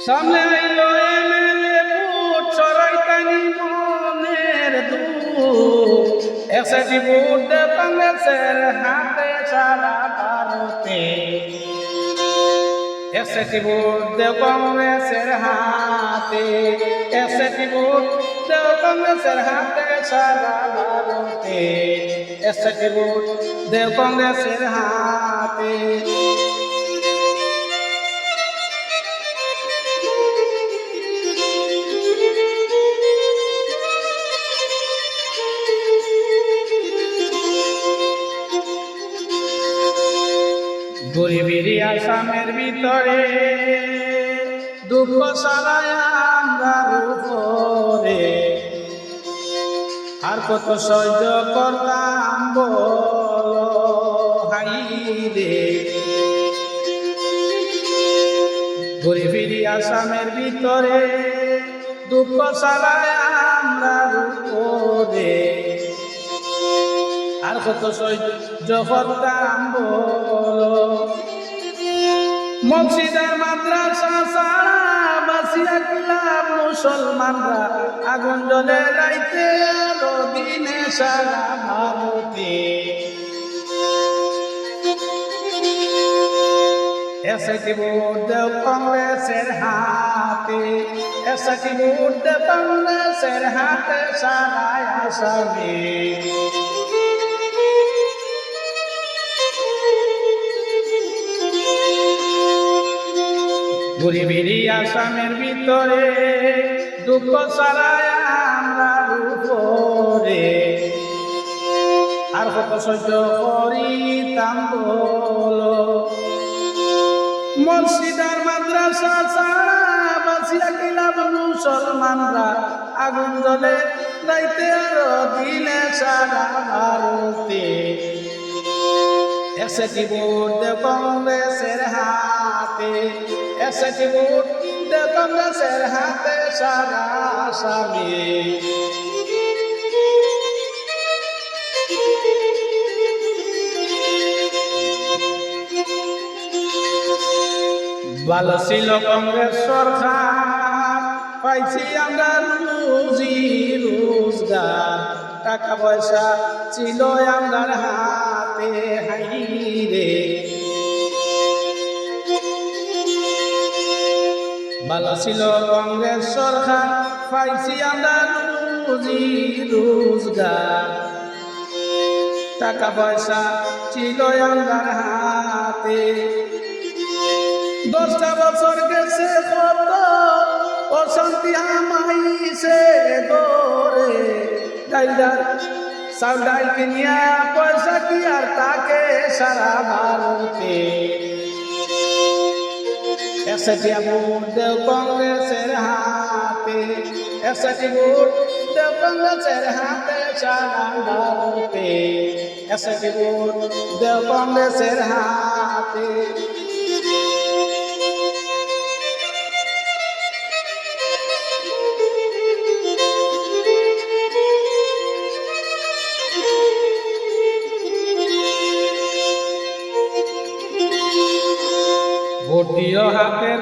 সামনে আইলো MLA vote সরাইতানি মনের দুঃখ একসাথে ভোট দে কংগ্রেসের হাতে সারা ভারতে একসাথে ভোট দে কংগ্রেসের হাতে একসাথে ভোট দে কংগ্রেসের হাতে সারা ভারতে একসাথে ভোট দে কংগ্রেসের হাতে গরিবেরই আসামের ভিতরে দুঃখ সারায় আমরার উপরে আর কত সহ্য করতাম বলো হাইরে গরিবেরই আসামের ভিতরে দুঃখ সারায় আমরার উপরে আর কত সহ্য করতাম বলো মসজিদের মাদ্রাসা সারা বাসিয়া কিলাম মুসলমানরা আগুন জ্বলে রাইতে আলো দিনে সারা ভারতে এসএটি ভোট দেও কংগ্রেসের হাতে এসএটি ভোট দে কংগ্রেসের হাতে সারা আসামে গরিবেরই আসামের ভিতরে দুঃখ সারায় আমরার উপরে আর কত সহ্য করিতাম বলো মসজিদের মাদ্রাসা সারা বাসিয়া কিলাম মুসলমানরা আগুন জ্বলে রাইতে আরো দিনে সারা ভারতে এসএটি ভোট দে কংগ্রেসের হাতে এসএটি ভোট দে কংগ্রেসের হাতে সারা আসামে ভালো ছিল কংগ্রেস সরকার পাইছি আমরা রুজি রোজগার টাকা পয়সা ছিল আমার হাতে হাইরে ভালো ছিল কংগ্রেস সরকার পাইছি আমরা রুজি রোজগার টাকা পয়সা ছিল আমার হাতে 10টা বছর গেছে কত অশান্তি আমাইছে গোরে ডাইলার চাউল ডাইল কিনিয়া পয়সা কি আর তাকে সারা ভারতে এসএটি ভোট দেও কংগ্রেসের হাতে এসএটি ভোট দেও কংগ্রেসের হাতে সারা ভারতে এসএটি ভোট দেও কংগ্রেসের হাতে ভোট দিও হাতের